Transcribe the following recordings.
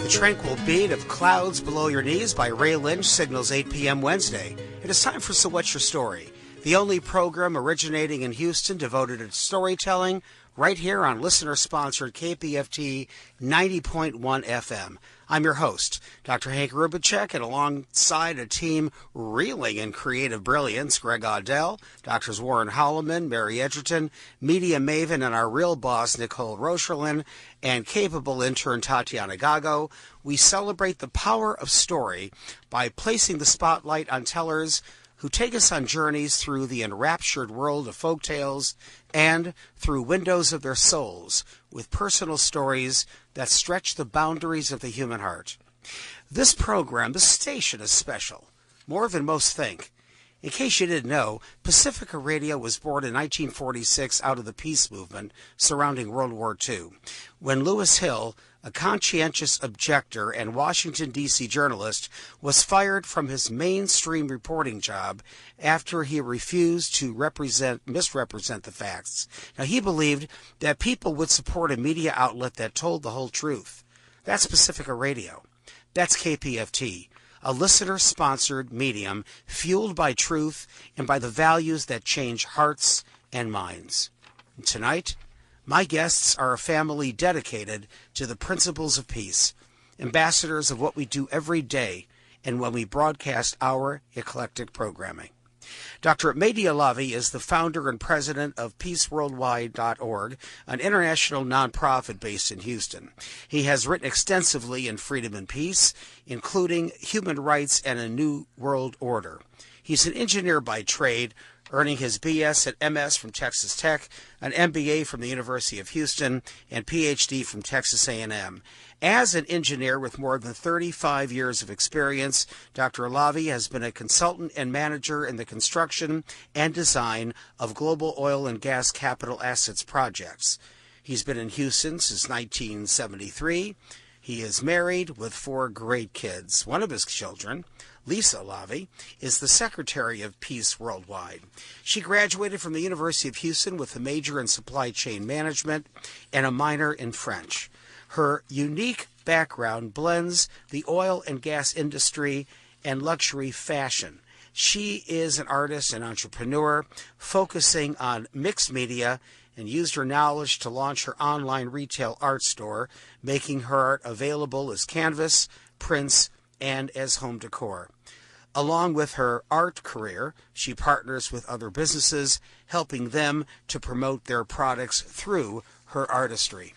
The tranquil beat of Clouds Below Your Knees by Ray Lynch signals 8 p.m. Wednesday. It is time for So What's Your Story, the only program originating in Houston devoted to storytelling, right here on listener-sponsored KPFT 90.1 FM. I'm your host, Dr. Hank Roubicek, and alongside a team reeling in creative brilliance, Greg Audell, Drs. Warren Holloman, Mary Edgerton, media maven, and our real boss, Nicole Rocherlin, and capable intern Tatiana Gago, we celebrate the power of story by placing the spotlight on tellers who take us on journeys through the enraptured world of folk tales and through windows of their souls with personal stories that stretch the boundaries of the human heart. This program, this station, is special, more than most think. In case you didn't know, Pacifica Radio was born in 1946 out of the peace movement surrounding World War II, when Lewis Hill, a conscientious objector and Washington, D.C. journalist, was fired from his mainstream reporting job after he refused to misrepresent the facts. Now, he believed that people would support a media outlet that told the whole truth. That's Pacifica Radio. That's KPFT, a listener-sponsored medium fueled by truth and by the values that change hearts and minds. And tonight, my guests are a family dedicated to the principles of peace, ambassadors of what we do every day and when we broadcast our eclectic programming. Dr. Mehdi Alavi is the founder and president of PeaceWorldwide.org, an international nonprofit based in Houston. He has written extensively in freedom and peace, including human rights and a new world order. He's an engineer by trade, earning his BS and MS from Texas Tech, an MBA from the University of Houston, and PhD from Texas A&M. As an engineer with more than 35 years of experience, Dr. Alavi has been a consultant and manager in the construction and design of global oil and gas capital assets projects. He's been in Houston since 1973. He is married with 4 great kids. One of his children, Lisa Alavi, is the Secretary of Peace Worldwide. She graduated from the University of Houston with a major in supply chain management and a minor in French. Her unique background blends the oil and gas industry and luxury fashion. She is an artist and entrepreneur focusing on mixed media and used her knowledge to launch her online retail art store, making her art available as canvas, prints, and as home decor. Along with her art career, she partners with other businesses, helping them to promote their products through her artistry.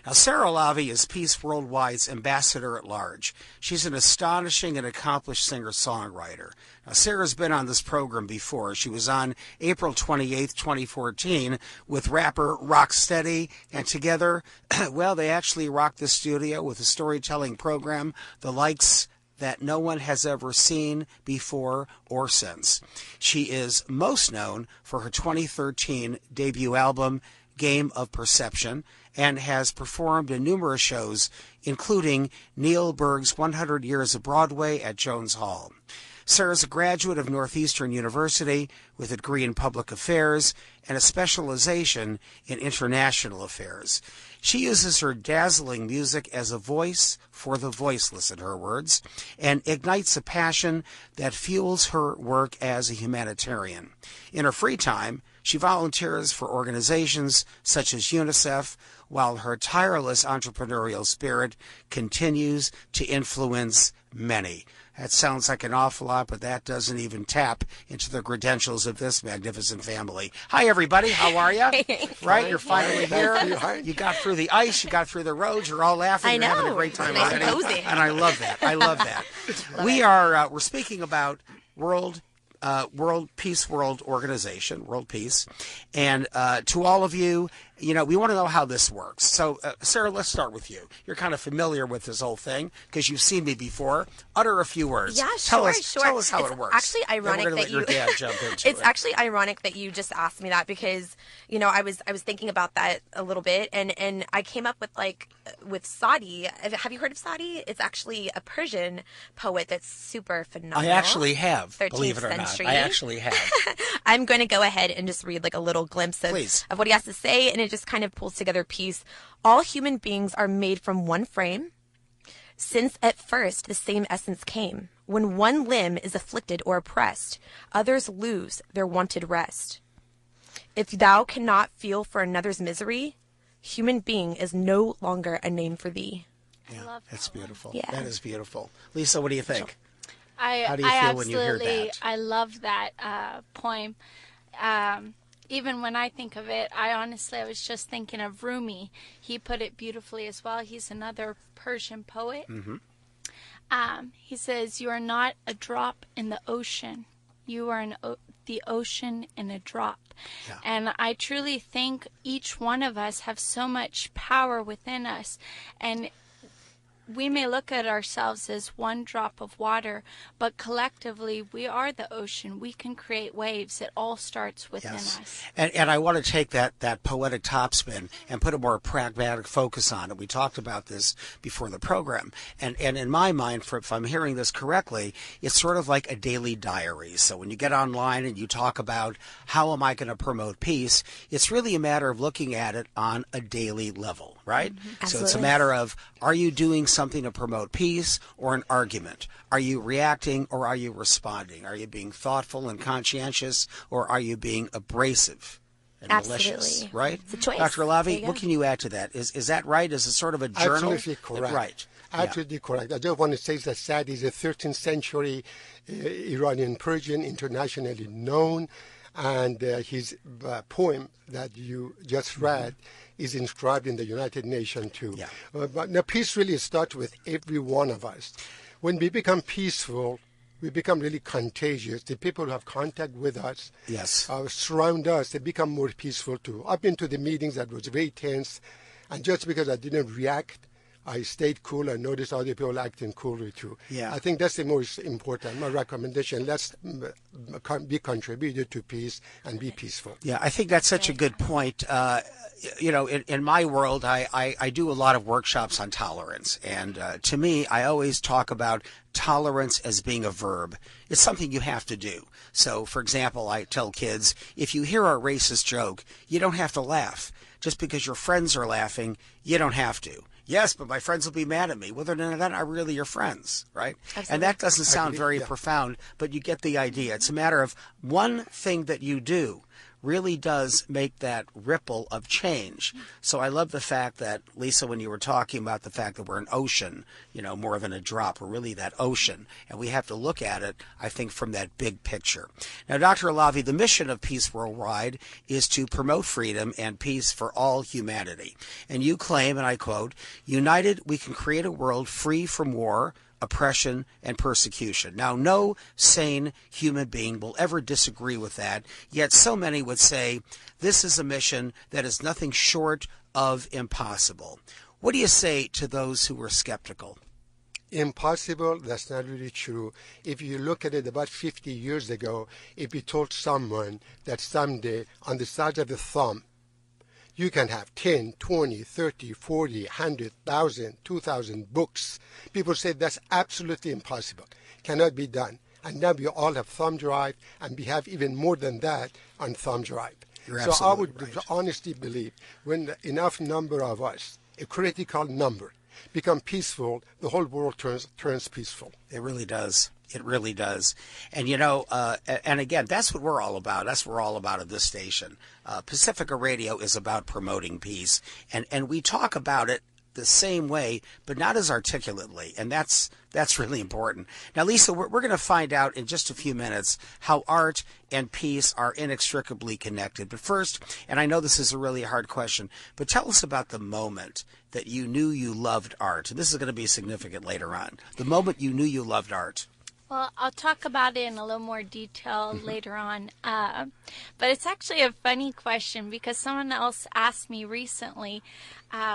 Now, Sara Alavi is Peace Worldwide's ambassador at large. She's an astonishing and accomplished singer-songwriter. Now, Sarah's been on this program before. She was on April 28th, 2014 with rapper Rocksteady, and together, well, they actually rocked the studio with a storytelling program, the likes that no one has ever seen before or since. She is most known for her 2013 debut album, Game of Perception, and has performed in numerous shows, including Neil Berg's 100 Years of Broadway at Jones Hall. Sarah's a graduate of Northeastern University with a degree in public affairs and a specialization in international affairs. She uses her dazzling music as a voice for the voiceless, in her words, and ignites a passion that fuels her work as a humanitarian. In her free time, she volunteers for organizations such as UNICEF, while her tireless entrepreneurial spirit continues to influence many. That sounds like an awful lot, but that doesn't even tap into the credentials of this magnificent family. Hi, everybody. How are you? Right? You're finally here. You got through the ice. You got through the roads. You're all laughing. You're having a great time already. And I love that. I love that. We're speaking about World Peace World Organization, World Peace. And to all of you, we want to know how this works. So, Sara, let's start with you. You're kind of familiar with this whole thing because you've seen me before. Utter a few words. Yeah, Tell us how it's it works. Actually ironic that you. It's actually ironic that you just asked me that because I was thinking about that a little bit and I came up with Saadi. Have you heard of Saadi? It's actually a Persian poet that's super phenomenal. I actually have. 13th believe it or century. not, I actually have. I'm going to go ahead and just read a little glimpse of what he has to say, and it just kind of pulls together peace. All human beings are made from one frame, Since at first the same essence came, when one limb is afflicted or oppressed, others lose their wonted rest. If thou cannot feel for another's misery, human being is no longer a name for thee. Yeah, that's beautiful. Yeah. That is beautiful. Lisa, what do you think? How do you feel when you hear that? I love that poem. Even when I think of it, I was just thinking of Rumi. He put it beautifully as well. He's another Persian poet. He says, "You are not a drop in the ocean. You are the ocean in a drop." Yeah. And I truly think each one of us have so much power within us. And we may look at ourselves as one drop of water, but collectively we are the ocean. We can create waves. It all starts within us. And I want to take that poetic topspin and put a more pragmatic focus on it. We talked about this before the program. And in my mind, if I'm hearing this correctly, it's sort of like a daily diary. So when you get online and you talk about how am I going to promote peace, it's really a matter of looking at it on a daily level, right? So it's a matter of, are you doing something to promote peace or an argument? Are you reacting or are you responding? Are you being thoughtful and conscientious or are you being abrasive and malicious? Right? It's a choice. Dr. Alavi, what can you add to that? Is that right? Is it sort of a journal? Absolutely correct. Right. Absolutely correct. I just want to say that Sa'di is a 13th century Iranian Persian, internationally known, and his poem that you just read is inscribed in the United Nations too. Yeah. But now peace really starts with every one of us. When we become peaceful, we become really contagious. The people who have contact with us, surround us, they become more peaceful too. I've been to the meetings that was very tense, and just because I didn't react, I stayed cool and noticed other people acting coolly too. Yeah. I think that's the most important. My recommendation, let's be contributed to peace and be peaceful. Yeah, I think that's such a good point. In my world, I do a lot of workshops on tolerance. And to me, I always talk about tolerance as being a verb. It's something you have to do. So, for example, I tell kids, if you hear a racist joke, you don't have to laugh. Just because your friends are laughing, you don't have to. Yes, but my friends will be mad at me. Well, they're not really your friends, right? Absolutely. And that doesn't sound very profound, but you get the idea. It's a matter of one thing that you do really does make that ripple of change. So I love the fact that, Lisa, when you were talking about the fact that we're an ocean, more than a drop, we're really that ocean. And we have to look at it, I think, from that big picture. Now, Dr. Alavi, the mission of Peace Worldwide is to promote freedom and peace for all humanity. And you claim, and I quote, "United, we can create a world free from war, oppression, and persecution." Now, no sane human being will ever disagree with that, yet so many would say this is a mission that is nothing short of impossible. What do you say to those who were skeptical? Impossible, that's not really true. If you look at it about 50 years ago, if you told someone that someday on the size of a thumb, you can have 10, 20, 30, 40, 100, 1,000, 2,000 books. People say that's absolutely impossible, cannot be done. And now we all have thumb drive, and we have even more than that on thumb drive. So I would honestly believe when enough number of us, a critical number, become peaceful, the whole world turns peaceful. It really does. It really does. And, and again, that's what we're all about. That's what we're all about at this station. Pacifica Radio is about promoting peace. And we talk about it the same way, but not as articulately. And that's really important. Now, Lisa, we're going to find out in just a few minutes how art and peace are inextricably connected. But first, and I know this is a really hard question, but tell us about the moment that you knew you loved art. And this is going to be significant later on. The moment you knew you loved art. Well, I'll talk about it in a little more detail later on. But it's actually a funny question because someone else asked me recently,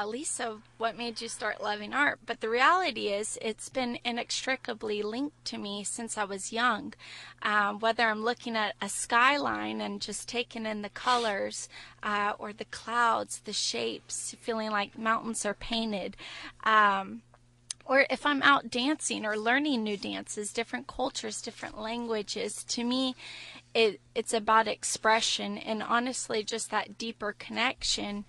Lisa, what made you start loving art? But the reality is it's been inextricably linked to me since I was young. Whether I'm looking at a skyline and just taking in the colors or the clouds, the shapes, feeling like mountains are painted. Or if I'm out dancing or learning new dances, different cultures, different languages, to me, it's about expression and honestly just that deeper connection.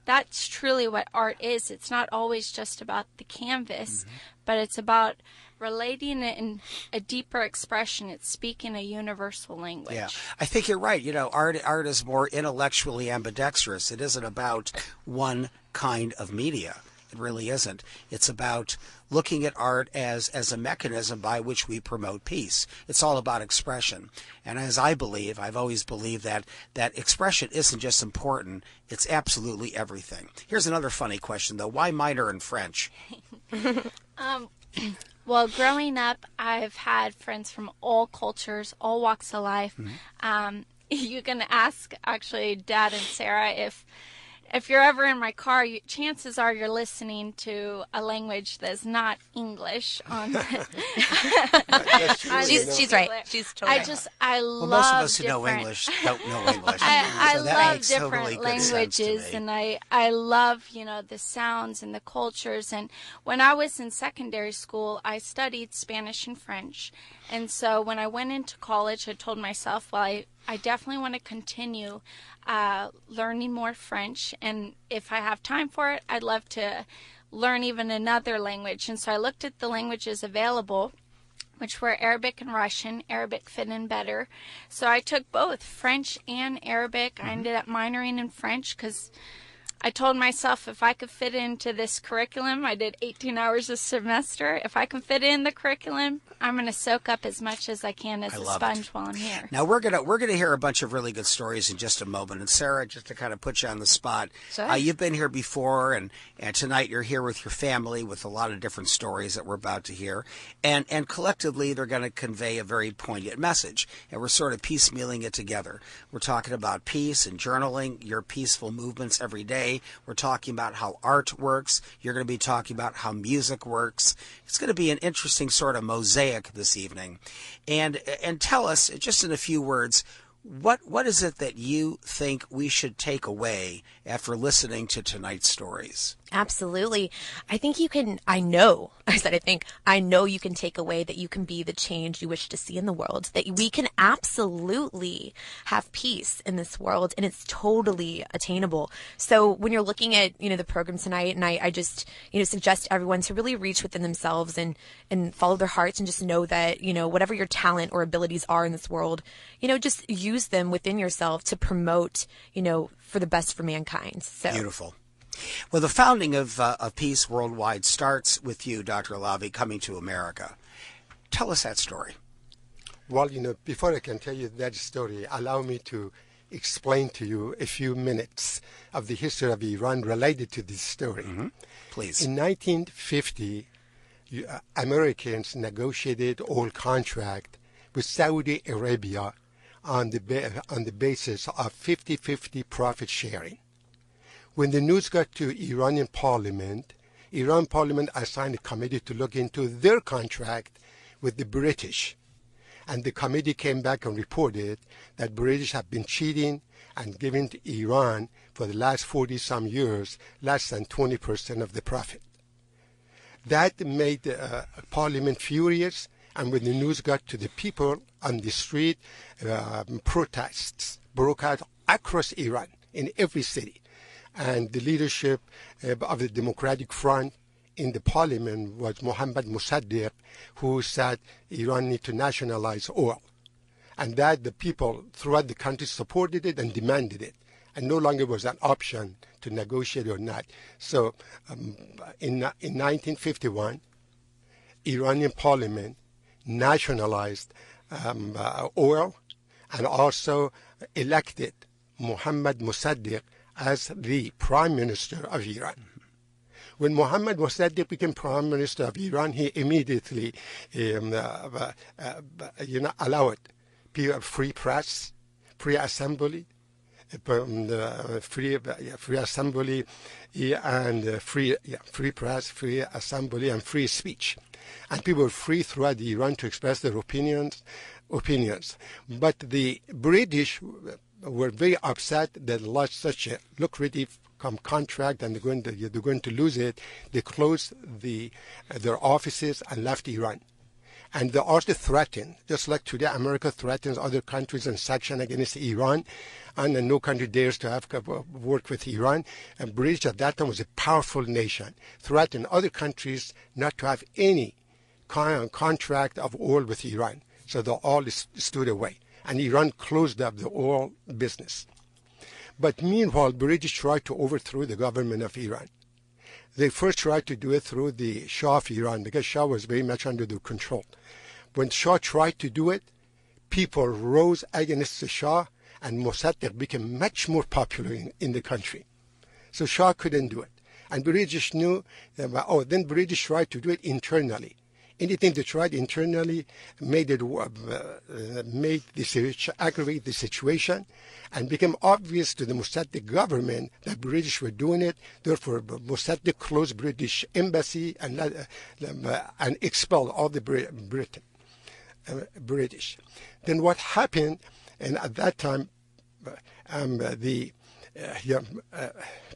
that's truly what art is. It's not always just about the canvas, but it's about relating it in a deeper expression. It's speaking a universal language. Yeah, I think you're right. Art is more intellectually ambidextrous. It isn't about one kind of media. It really isn't. It's about looking at art as a mechanism by which we promote peace. It's all about expression. And as I've always believed that expression isn't just important, it's absolutely everything. Here's another funny question, though. Why minor in French? Well, growing up, I've had friends from all cultures, all walks of life. You can ask, actually, Dad and Sarah, if you're ever in my car, chances are you're listening to a language that's not English. She's right. She's totally right. I love most of us who know English don't know English. I so that love makes different totally good languages, sense to me. and I love, the sounds and the cultures. And when I was in secondary school, I studied Spanish and French. And so when I went into college, I told myself, well, I definitely want to continue learning more French, and if I have time for it, I'd love to learn even another language. And so I looked at the languages available, which were Arabic and Russian. Arabic fit in better. So I took both French and Arabic. I ended up minoring in French because I told myself if I could fit into this curriculum, I did 18 hours a semester. If I can fit in the curriculum, I'm going to soak up as much as I can as a sponge while I'm here. Now we're gonna hear a bunch of really good stories in just a moment. And Sarah, just to kind of put you on the spot, you've been here before, and tonight you're here with your family with a lot of different stories that we're about to hear, and collectively they're going to convey a very poignant message, and we're sort of piecemealing it together. We're talking about peace and journaling, your peaceful movements every day. We're talking about how art works. You're going to be talking about how music works. It's going to be an interesting sort of mosaic this evening. And tell us, just in a few words, what is it that you think we should take away after listening to tonight's stories? Absolutely. I think you can, I know you can take away that you can be the change you wish to see in the world, that we can absolutely have peace in this world, and it's totally attainable. So when you're looking at, the program tonight, and I just, suggest everyone to really reach within themselves and follow their hearts, and just know that, whatever your talent or abilities are in this world, just use them within yourself to promote, for the best for mankind. So beautiful. Well, the founding of Peace Worldwide starts with you, Dr. Alavi, coming to America. Tell us that story. Well, before I can tell you that story, allow me to explain to you a few minutes of the history of Iran related to this story. Please. In 1950, Americans negotiated oil contract with Saudi Arabia on the basis of 50-50 profit sharing. When the news got to Iranian parliament assigned a committee to look into their contract with the British. And the committee came back and reported that British have been cheating and giving to Iran for the last 40-some years less than 20% of the profit. That made Parliament furious, and when the news got to the people on the street, protests broke out across Iran in every city. And the leadership of the Democratic Front in the parliament was Mohammad Mossadegh, who said Iran need to nationalize oil. And that the people throughout the country supported it and demanded it. And no longer was an option to negotiate or not. So in 1951, Iranian parliament nationalized oil and also elected Mohammad Mossadegh as the Prime Minister of Iran. When Mohammad Mossadegh became Prime Minister of Iran, he immediately allowed free press, free assembly, free assembly and free press, free assembly, and free speech. And people were free throughout Iran to express their opinions. But the British were very upset that lost such a lucrative contract, and they're going to lose it. They closed their offices and left Iran. And they also threaten, just like today America threatens other countries and sanction against Iran, and no country dares to have work with Iran. And British at that time was a powerful nation, threatened other countries not to have any contract of oil with Iran. So they all stood away, and Iran closed up the oil business. But meanwhile, British tried to overthrow the government of Iran. They first tried to do it through the Shah of Iran, because Shah was very much under their control. When Shah tried to do it, people rose against the Shah, and Mossadegh became much more popular in the country. So Shah couldn't do it. And British knew that, then British tried to do it internally. Anything they tried internally made aggravate the situation, and became obvious to the Mossadegh government that British were doing it. Therefore, Mossadegh closed British embassy and expelled all the British. Then what happened? And at that time, the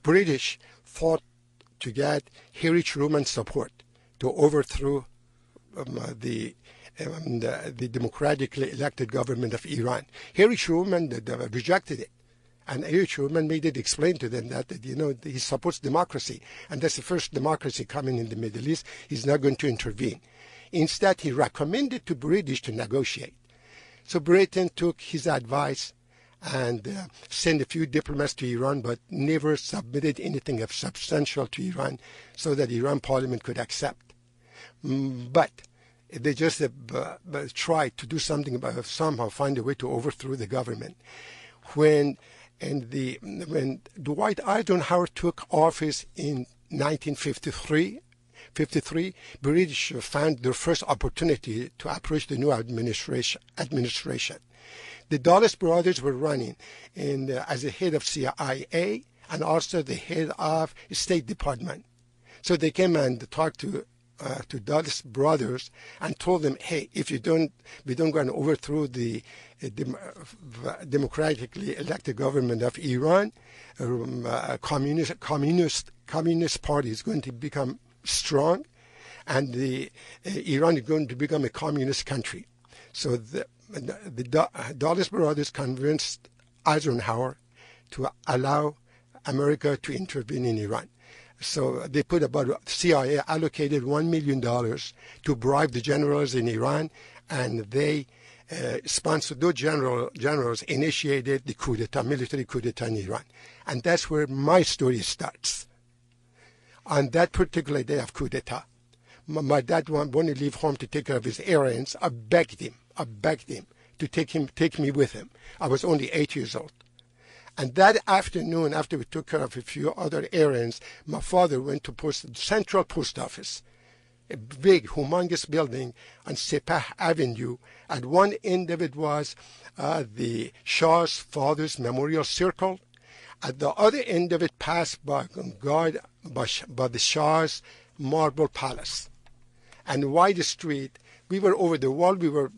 British fought to get Harry Truman's support to overthrow the democratically elected government of Iran. Harry Truman rejected it, and Harry Truman made it explain to them that he supports democracy, and that's the first democracy coming in the Middle East. He's not going to intervene. Instead, he recommended to British to negotiate. So Britain took his advice and sent a few diplomats to Iran, but never submitted anything of substantial to Iran so that Iran parliament could accept. But they just tried to do something about somehow find a way to overthrow the government. When Dwight Eisenhower took office in 1953, British found their first opportunity to approach the new administration. The Dulles brothers were running as the head of CIA and also the head of State Department. So they came and talked to Dulles brothers and told them, hey, if we don't go and overthrow the democratically elected government of Iran, communist party is going to become strong, and Iran is going to become a communist country. So the Dulles brothers convinced Eisenhower to allow America to intervene in Iran. So they put CIA allocated $1 million to bribe the generals in Iran, and they sponsored, those generals initiated the coup d'etat, military coup d'etat in Iran. And that's where my story starts. On that particular day of coup d'etat, my dad wanted to leave home to take care of his errands. I begged him to take me with him. I was only 8 years old. And that afternoon, after we took care of a few other errands, my father went to Central Post Office, a big, humongous building on Sepah Avenue. At one end of it was the Shah's father's memorial circle. At the other end of it passed by the Shah's marble palace. And White Street, we were over the wall, we were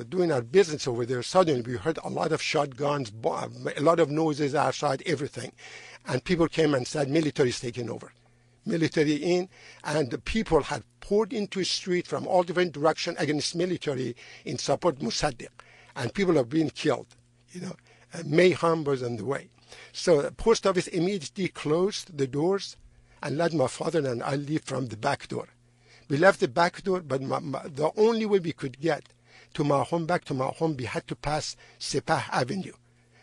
doing our business over there. Suddenly we heard a lot of shotguns, a lot of noises outside, everything. And people came and said, military is taking over. Military in, and the people had poured into the street from all different directions against military in support of Mossadegh. And people are being killed. Mayhem was on the way. So the post office immediately closed the doors and let my father and I leave from the back door. We left the back door, but the only way we could get back to my home, we had to pass Sepah Avenue.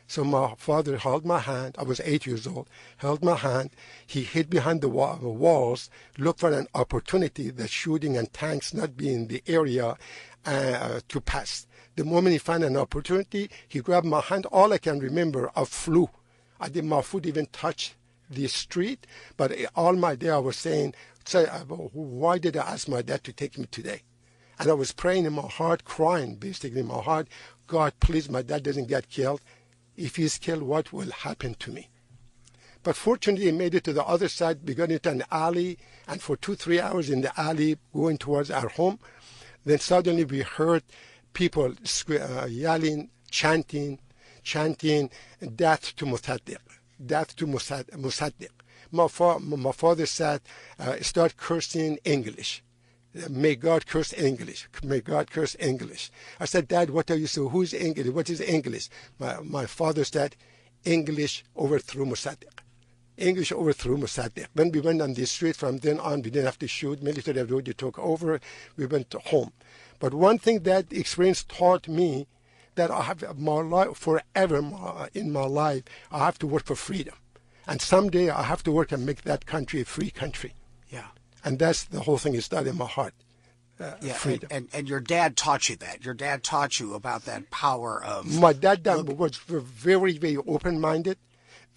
So my father held my hand. I was 8 years old. Held my hand. He hid behind the walls, looked for an opportunity that shooting and tanks not be in the area to pass. The moment he found an opportunity, he grabbed my hand. All I can remember, I flew. My foot even touched the street, but all my day I was saying, why did I ask my dad to take me today? And I was praying in my heart, crying basically in my heart, God, please, my dad doesn't get killed. If he's killed, what will happen to me? But fortunately, he made it to the other side. We got into an alley, and for 2-3 hours in the alley going towards our home, then suddenly we heard people yelling, chanting, death to Mossadegh, death to Mossadegh. My father said, start cursing English. May God curse English. May God curse English. I said, Dad, what are you saying? Who's English? What is English? My father said, English overthrew Mossadegh. English overthrew Mossadegh. When we went on the street from then on, we didn't have to shoot. Military authority took over. We went home. But one thing that experience taught me that I have my life forever in my life, I have to work for freedom. And someday I have to work and make that country a free country. Yeah. And that's the whole thing is that in my heart. Freedom. And your dad taught you that. Your dad taught you about that power of... My dad was very, very open-minded.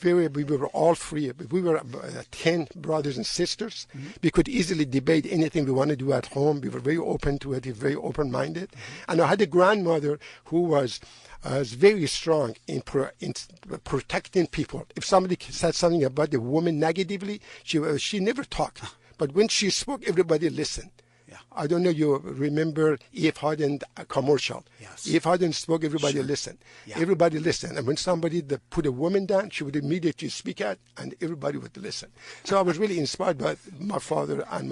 We were all free. We were 10 brothers and sisters. Mm-hmm. We could easily debate anything we want to do at home. We were very open to it, very open-minded. Mm-hmm. And I had a grandmother who was very strong in protecting people. If somebody said something about the woman negatively, she never talked. But when she spoke, everybody listened. Yeah. I don't know, you remember Eve Harden commercial. Yes. Eve Harden spoke, everybody listened. Yeah. Everybody listened. And when somebody put a woman down, she would immediately speak out, and everybody would listen. So I was really inspired by my father and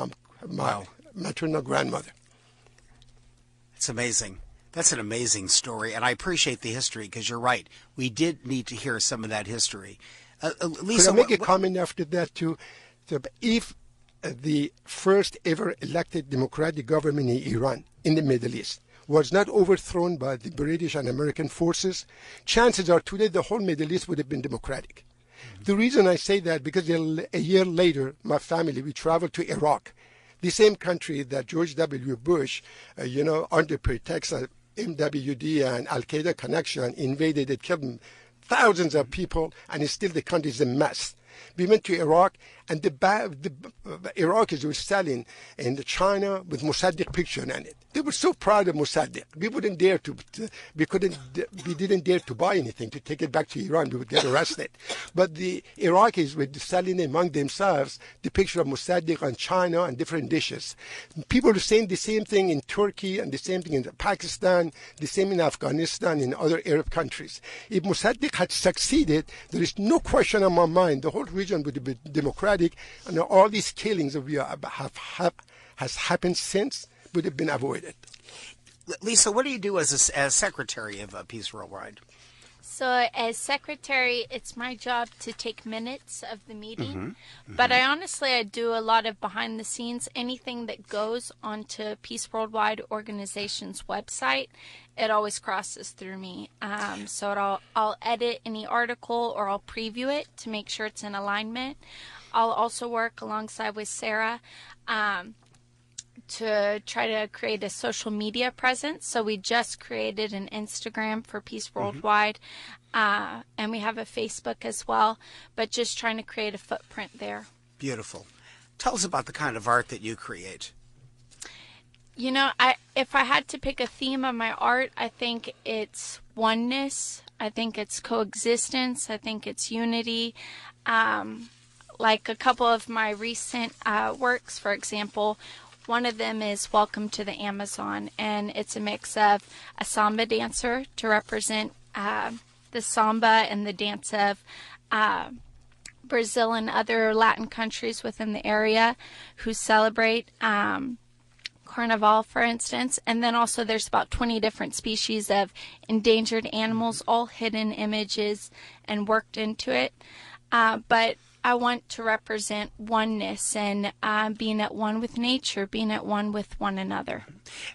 my maternal grandmother. It's amazing. That's an amazing story, and I appreciate the history, because you're right. We did need to hear some of that history. Lisa, could I make a comment after that, too? So if the first ever elected democratic government in Iran, in the Middle East, was not overthrown by the British and American forces, chances are today the whole Middle East would have been democratic. Mm-hmm. The reason I say that, because a year later, my family, we traveled to Iraq, the same country that George W. Bush, under pretext of MWD and Al-Qaeda connection, invaded. It killed thousands of people, and still the country is a mess. We went to Iraq, and the Iraqis were selling in China with Mossadegh picture on it. They were so proud of Mossadegh. We didn't dare to buy anything, to take it back to Iran. We would get arrested. But the Iraqis were selling among themselves the picture of Mossadegh on China and different dishes. People were saying the same thing in Turkey and the same thing in Pakistan, the same in Afghanistan, in other Arab countries. If Mossadegh had succeeded, there is no question in my mind, the whole region would be democratic, and all these killings that has happened since would have been avoided. Lisa, what do you do as secretary of Peace Worldwide? So as secretary, it's my job to take minutes of the meeting. Mm-hmm. Mm-hmm. But I do a lot of behind the scenes. Anything that goes onto Peace Worldwide organization's website, it always crosses through me. So I'll edit any article, or I'll preview it to make sure it's in alignment. I'll also work alongside with Sara to try to create a social media presence. So we just created an Instagram for Peace Worldwide, and we have a Facebook as well, but just trying to create a footprint there. Beautiful. Tell us about the kind of art that you create. If I had to pick a theme of my art, I think it's oneness. I think it's coexistence. I think it's unity. Like a couple of my recent works, for example, one of them is Welcome to the Amazon, and it's a mix of a samba dancer to represent the samba and the dance of Brazil and other Latin countries within the area who celebrate Carnival, for instance. And then also there's about 20 different species of endangered animals, all hidden images and worked into it. But I want to represent oneness and being at one with nature, being at one with one another.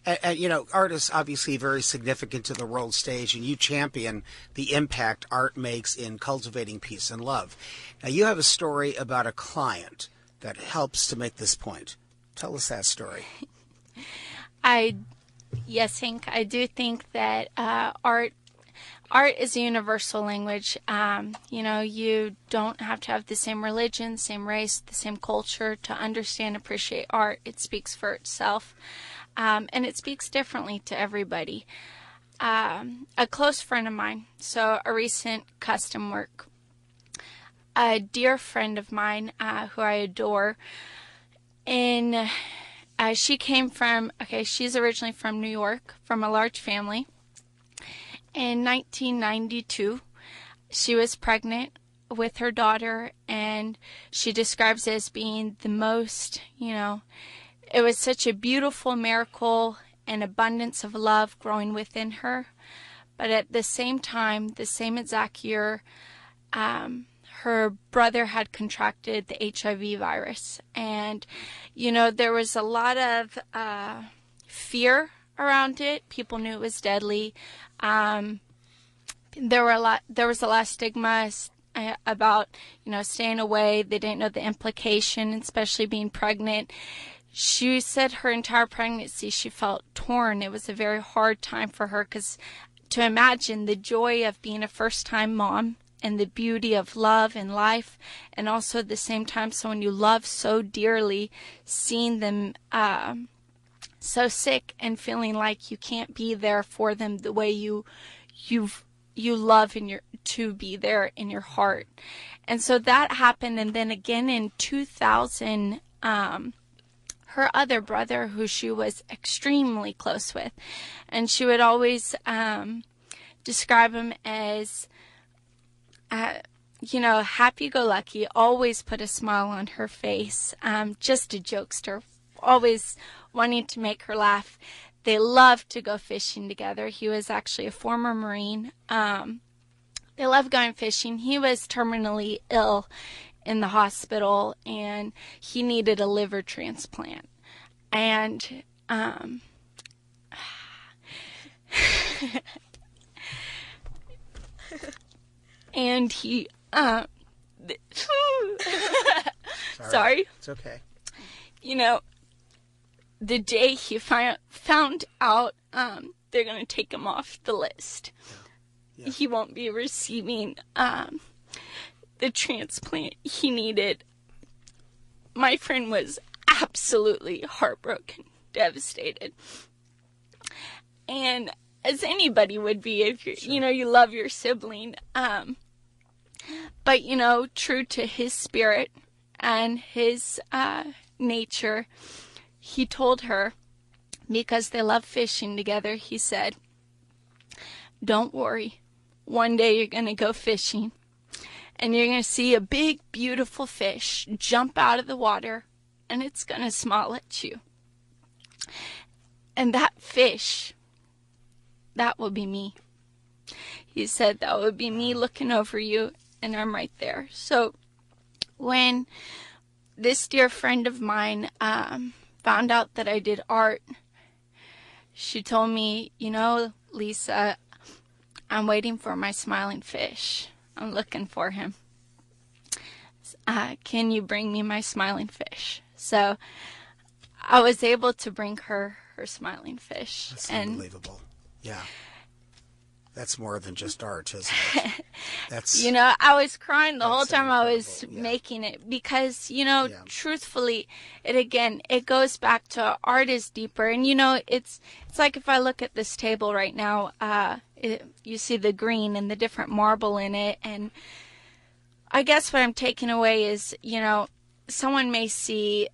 And art is obviously very significant to the world stage, and you champion the impact art makes in cultivating peace and love. Now, you have a story about a client that helps to make this point. Tell us that story. Yes, Hank, I do think that art is a universal language. You don't have to have the same religion, same race, the same culture to understand, appreciate art. It speaks for itself, and it speaks differently to everybody. A close friend of mine, so a recent custom work, a dear friend of mine who I adore, and she's originally from New York, from a large family. In 1992, she was pregnant with her daughter, and she describes it as being the most, it was such a beautiful miracle and abundance of love growing within her. But at the same time, the same exact year, her brother had contracted the HIV virus. And, there was a lot of fear around it. People knew it was deadly. There was a lot of stigma about, staying away. They didn't know the implication, especially being pregnant. She said her entire pregnancy she felt torn. It was a very hard time for her, because to imagine the joy of being a first-time mom and the beauty of love and life, and also at the same time someone you love so dearly, seeing them so sick and feeling like you can't be there for them the way you love to be there in your heart. And so that happened. And then again in 2000, her other brother, who she was extremely close with, and she would always describe him as happy-go-lucky, always put a smile on her face, just a jokester, always wanting to make her laugh. They loved to go fishing together. He was actually a former Marine. They loved going fishing. He was terminally ill in the hospital, and he needed a liver transplant. And and he sorry. It's okay. The day he found out they're going to take him off the list, yeah. He won't be receiving the transplant he needed. My friend was absolutely heartbroken, devastated. And as anybody would be if you're, sure. You love your sibling. But, true to his spirit and his nature, he told her, because they love fishing together, he said, "Don't worry. One day you're going to go fishing, and you're going to see a big, beautiful fish jump out of the water, and it's going to smile at you. And that fish, that will be me." He said, "That would be me looking over you, and I'm right there." So when this dear friend of mine found out that I did art, she told me, "Lisa, I'm waiting for my smiling fish. I'm looking for him. Can you bring me my smiling fish?" So I was able to bring her smiling fish. That's unbelievable. Yeah. That's more than just art, isn't it? That's I was crying the whole time I was making it, because, truthfully, it goes back to art is deeper. And, it's like if I look at this table right now, you see the green and the different marble in it. And I guess what I'm taking away is, someone may see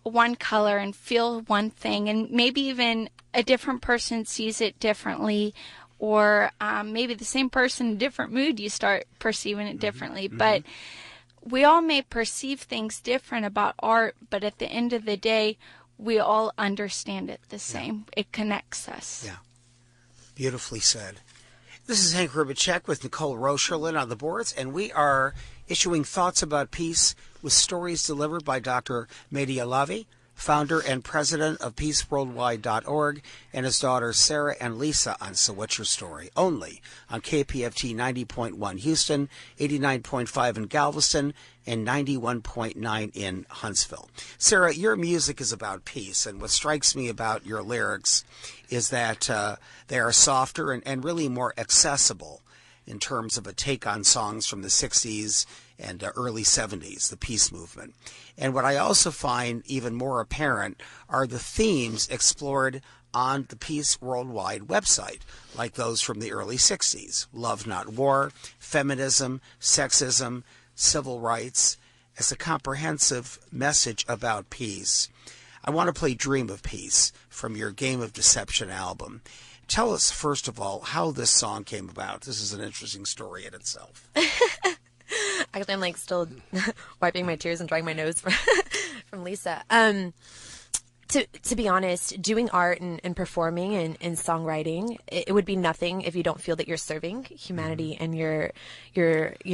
one color and feel one thing, and maybe even a different person sees it differently. Or maybe the same person, different mood, you start perceiving it differently. Mm-hmm. But we all may perceive things different about art, but at the end of the day, we all understand it the same. Yeah. It connects us. Yeah. Beautifully said. This is Hank Roubicek with Nicole Rocherlin on the boards, and we are issuing Thoughts About Peace with stories delivered by Dr. Mehdi Alavi, founder and president of peaceworldwide.org, and his daughters Sara and Lisa on So What's Your Story, only on KPFT 90.1 Houston, 89.5 in Galveston, and 91.9 in Huntsville. Sara, your music is about peace, and what strikes me about your lyrics is that they are softer and really more accessible in terms of a take on songs from the 60s and early 70s, the peace movement. And what I also find even more apparent are the themes explored on the Peace Worldwide website, like those from the early 60s, love not war, feminism, sexism, civil rights, as a comprehensive message about peace. I want to play Dream of Peace from your Game of Deception album. Tell us, first of all, how this song came about. This is an interesting story in itself. Actually, I'm still wiping my tears and drying my nose from Lisa. To be honest, doing art and performing and songwriting, it would be nothing if you don't feel that you're serving humanity and you're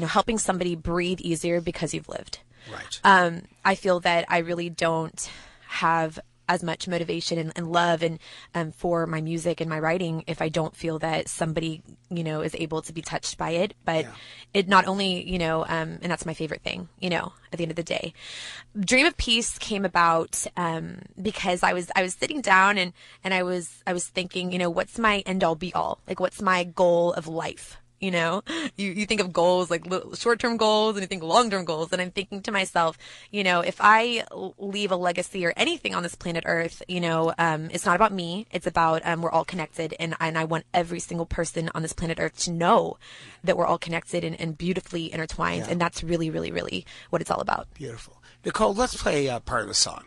helping somebody breathe easier because you've lived. Right. I feel that I really don't have as much motivation and love and for my music and my writing if I don't feel that somebody is able to be touched by it. But it not only and that's my favorite thing at the end of the day. Dream of Peace came about because I was sitting down and I was thinking, what's my end all be all, like what's my goal of life. You think of goals like short-term goals and you think long-term goals. And I'm thinking to myself, if I leave a legacy or anything on this planet Earth, it's not about me. It's about we're all connected. And I want every single person on this planet Earth to know that we're all connected and beautifully intertwined. Yeah. And that's really, really, really what it's all about. Beautiful. Nicole, let's play part of the song.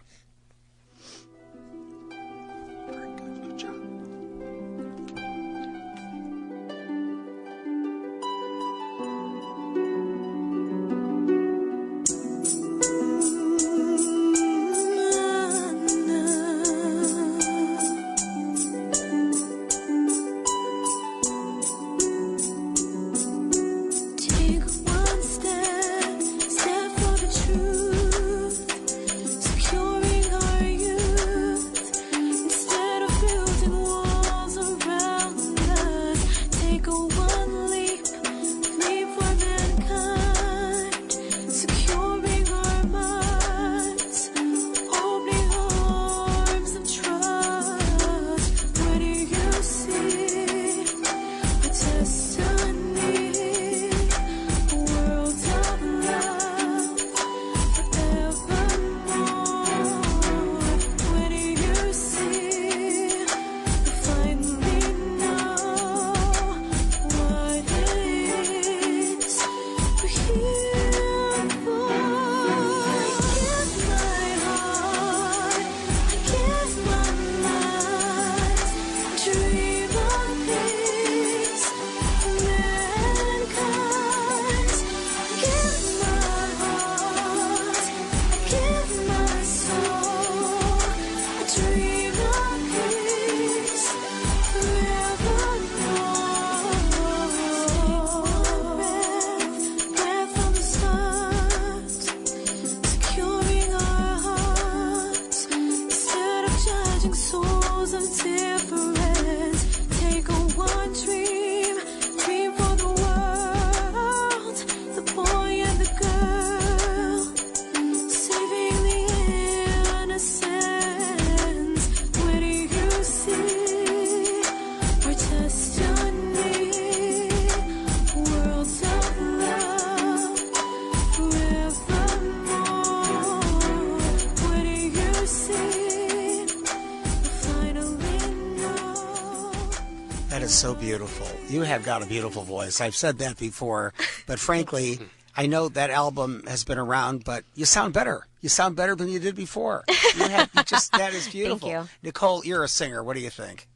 So beautiful. You have got a beautiful voice. I've said that before, but frankly, I know that album has been around, but you sound better. You sound better than you did before. That is beautiful. Thank you. Nicole, you're a singer. What do you think?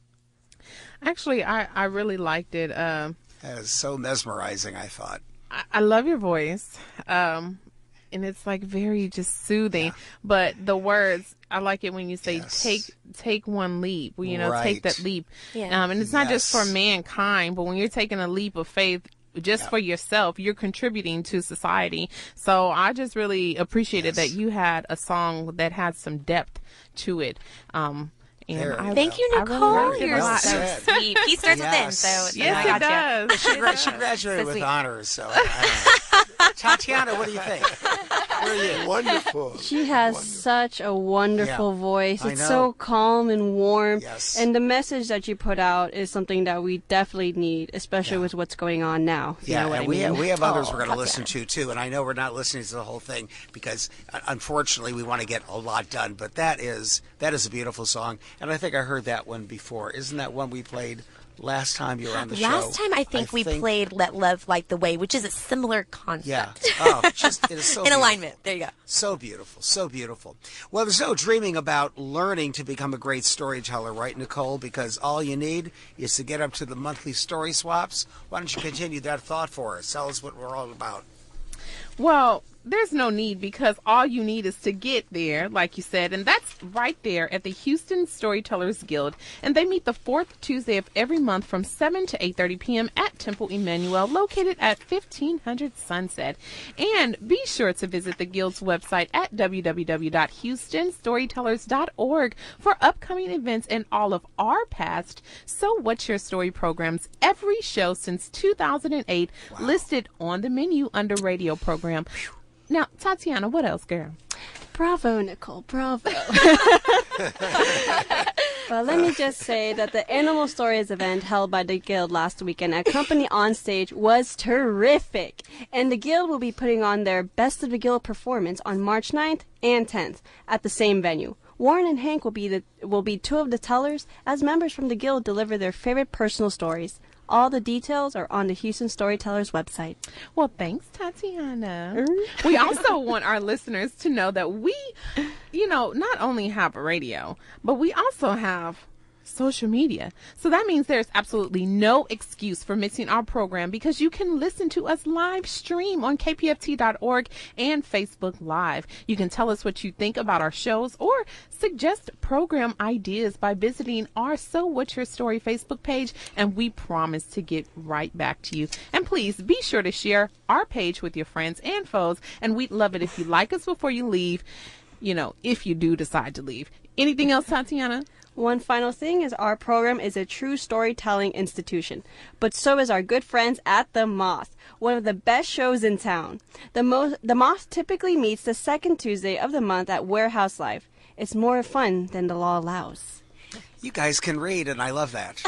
Actually, I really liked it. That is so mesmerizing, I thought. I love your voice. And it's like very just soothing. Yeah. But the words, I like it when you say take one leap. Right. Take that leap. Yeah. And it's not just for mankind, but when you're taking a leap of faith just for yourself, you're contributing to society. So I just really appreciated that you had a song that had some depth to it. Thank you, Nicole. You're so sweet. He starts with N, so yes, I it does. She graduated with honors, so. Tatiana, what do you think? Where are you? Wonderful. She has such a wonderful voice. It's so calm and warm. Yes. And the message that you put out is something that we definitely need, especially with what's going on now. You know what I mean? We have others we're going to listen to, too. And I know we're not listening to the whole thing because, unfortunately, we want to get a lot done. But that is a beautiful song. And I think I heard that one before. Isn't that one we played last time you were on the show? Last time I think we played Let Love Light the Way, which is a similar concept. Yeah. Oh, it is so in alignment. There you go. So beautiful. So beautiful. Well, there's no dreaming about learning to become a great storyteller, right, Nicole? Because all you need is to get up to the monthly story swaps. Why don't you continue that thought for us? Tell us what we're all about. Well, there's no need, because all you need is to get there, like you said, and that's right there at the Houston Storytellers Guild. And they meet the fourth Tuesday of every month from 7 to 8:30 p.m. at Temple Emmanuel, located at 1500 Sunset. And be sure to visit the Guild's website at www.houstonstorytellers.org for upcoming events and all of our past So What's Your Story programs, every show since 2008, listed on the menu under radio program. Now, Tatiana, what else, girl? Bravo, Nicole, bravo. Well, let me just say that the Animal Stories event held by the Guild last weekend at Company On Stage was terrific. And the Guild will be putting on their Best of the Guild performance on March 9th and 10th at the same venue. Warren and Hank will be two of the tellers as members from the Guild deliver their favorite personal stories. All the details are on the Houston Storytellers website. Well, thanks, Tatiana. We also want our listeners to know that we, not only have a radio, but we also have social media. So that means there's absolutely no excuse for missing our program, because you can listen to us live stream on kpft.org and Facebook Live. You can tell us what you think about our shows or suggest program ideas by visiting our So What's Your Story Facebook page, and we promise to get right back to you. And please be sure to share our page with your friends and foes, and we'd love it if you like us before you leave, if you do decide to leave. Anything else, Tatiana? One final thing is our program is a true storytelling institution, but so is our good friends at The Moth, one of the best shows in town. The Moth typically meets the second Tuesday of the month at Warehouse Live. It's more fun than the law allows. You guys can read, and I love that.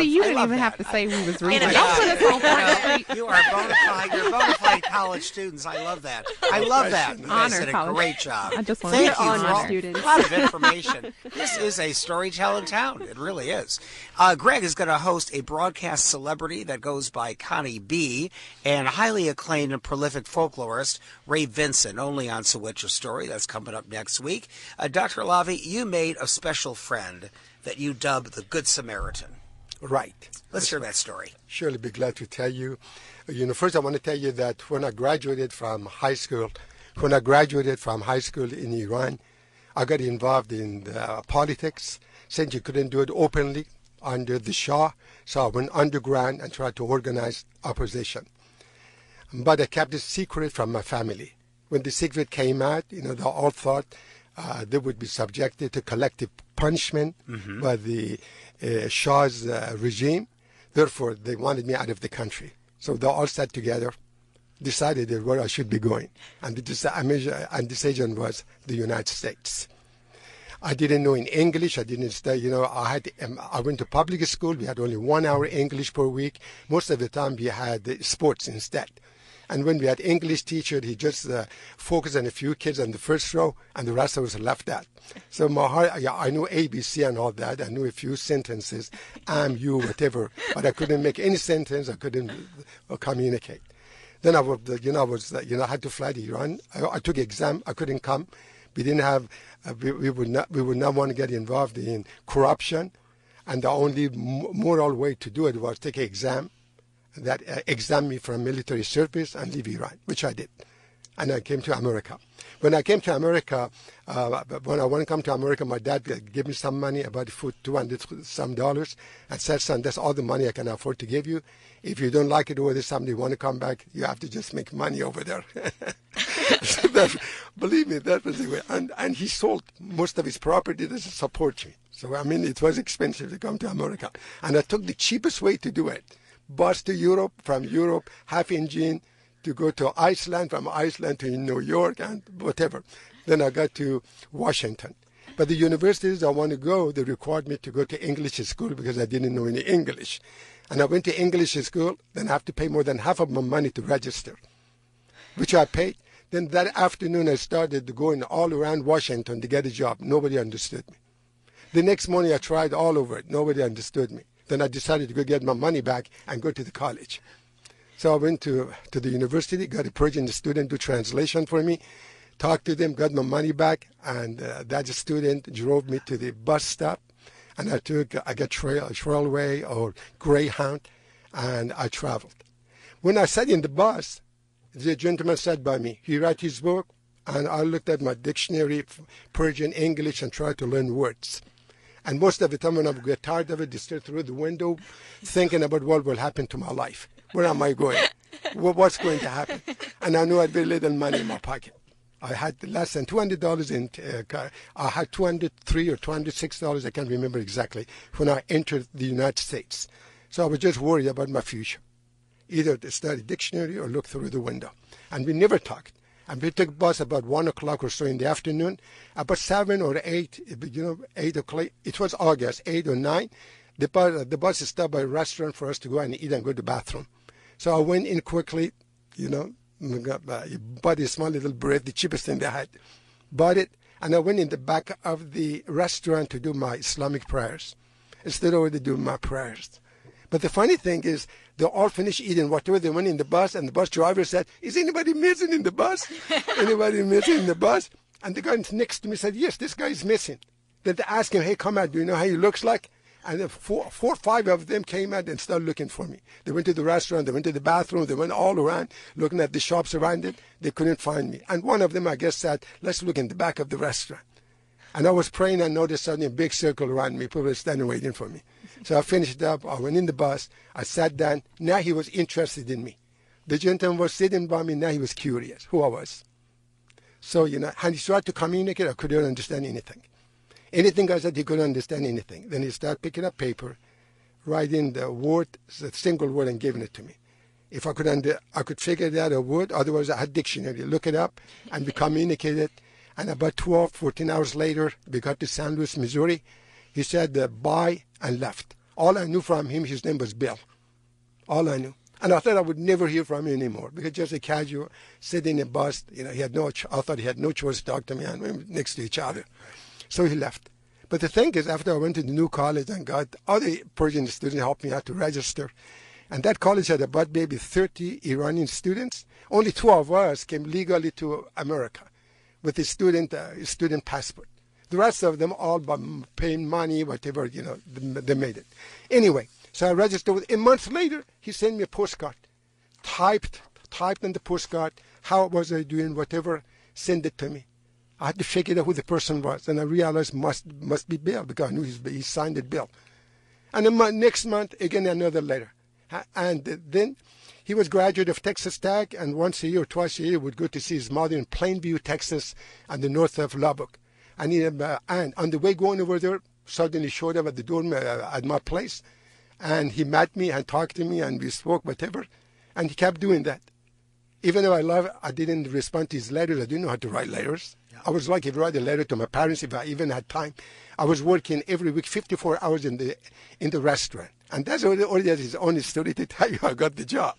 You didn't even have to say we was reading. Don't put us on Front Street. You are bona fide college students. I love that. I love that. You guys did a great job. I just want Thank to you honor for all, students. a lot of information. This is a storytelling town. It really is. Greg is going to host a broadcast celebrity that goes by Connie B, and highly acclaimed and prolific folklorist Ray Vincent, only on So What's Your Story. That's coming up next week. Dr. Alavi, you made a special friend that you dubbed the Good Samaritan. Right. Let's hear that story. Surely be glad to tell you. First I want to tell you that when I graduated from high school in Iran, I got involved in politics, since you couldn't do it openly under the Shah. So I went underground and tried to organize opposition. But I kept it secret from my family. When the secret came out, they all thought they would be subjected to collective punishment by the Shah's regime. Therefore, they wanted me out of the country. So they all sat together, decided where I should be going. And the decision was the United States. I didn't know in English. I didn't study. I went to public school. We had only 1 hour English per week. Most of the time, we had sports instead. And when we had English teacher, he just focused on a few kids on the first row, and the rest of us left out. So I knew ABC and all that. I knew a few sentences, you, whatever, but I couldn't make any sentence. I couldn't communicate. Then I had to fly to Iran. I took exam. I couldn't come. We didn't have. We would not want to get involved in corruption, and the only moral way to do it was take an exam that exempt me from military service and leave Iran, which I did. And I came to America. When I came to America, when I want to come to America, my dad gave me some money, about $200 some, and said, son, that's all the money I can afford to give you. If you don't like it over there, somebody want to come back, you have to just make money over there. So believe me, that was the way. And he sold most of his property to support me. So, it was expensive to come to America. And I took the cheapest way to do it. Bus to Europe, from Europe, half engine, to go to Iceland, from Iceland to New York, and whatever. Then I got to Washington. But the universities I want to go, they required me to go to English school because I didn't know any English. And I went to English school, then I have to pay more than half of my money to register, which I paid. Then that afternoon I started going all around Washington to get a job. Nobody understood me. The next morning I tried all over it. Nobody understood me. Then I decided to go get my money back and go to the college. So I went to the university, got a Persian student do translation for me, talked to them, got my money back, and that student drove me to the bus stop, and I got Trailway or Greyhound, and I traveled. When I sat in the bus, the gentleman sat by me. He read his book, and I looked at my dictionary, Persian, English, and tried to learn words. And most of the time when I get tired of it, I stare through the window thinking about what will happen to my life. Where am I going? What's going to happen? And I knew I had very little money in my pocket. I had less than $200 in I had $203 or $206, I can't remember exactly, when I entered the United States. So I was just worried about my future, either to study dictionary or look through the window. And we never talked. And we took bus about 1 o'clock or so in the afternoon. About 7 or 8, 8 o'clock, it was August, 8 or 9, the bus stopped by a restaurant for us to go and eat and go to the bathroom. So I went in quickly, bought a small little bread, the cheapest thing they had, bought it, and I went in the back of the restaurant to do my Islamic prayers, instead of to do my prayers. But the funny thing is, they all finished eating whatever they went in the bus, and the bus driver said, "Is anybody missing in the bus? Anybody missing in the bus?" And the guy next to me said, "Yes, this guy is missing." Then they asked him, "Hey, come out, do you know how he looks like?" And then four or five of them came out and started looking for me. They went to the restaurant, they went to the bathroom, they went all around, looking at the shops around it. They couldn't find me. And one of them, I guess, said, "Let's look in the back of the restaurant." And I was praying, and noticed suddenly a big circle around me. People were standing waiting for me. So I finished up, I went in the bus, I sat down. Now he was interested in me. The gentleman was sitting by me, now he was curious who I was. So, and he tried to communicate, I couldn't understand anything. Anything I said, he couldn't understand anything. Then he started picking up paper, writing the word, the single word, and giving it to me. If I could figure it out, I would. Otherwise, I had dictionary, look it up, and we communicated. And about 12, 14 hours later, we got to St. Louis, Missouri. He said bye and left. All I knew from him, his name was Bill. All I knew. And I thought I would never hear from him anymore, because just a casual, sitting in a bus, I thought he had no choice to talk to me, and we were next to each other. So he left. But the thing is, after I went to the new college and got other Persian students helped me out to register, and that college had about maybe 30 Iranian students. Only 2 of us came legally to America with a student passport. The rest of them all by paying money, whatever, they made it. Anyway, so I registered. A month later, he sent me a postcard, typed on the postcard, how was I doing, whatever, send it to me. I had to figure out who the person was, and I realized must be Bill, because I knew he signed it Bill. And then next month, again, another letter. And then he was graduate of Texas Tech, and once a year or twice a year would go to see his mother in Plainview, Texas, and the north of Lubbock. And on the way going over there, suddenly showed up at the door at my place, and he met me and talked to me, and we spoke, whatever, and he kept doing that. Even though I didn't respond to his letters, I didn't know how to write letters. Yeah. I was lucky to write a letter to my parents if I even had time. I was working every week 54 hours in the restaurant. And that's already his own story to tell you I got the job.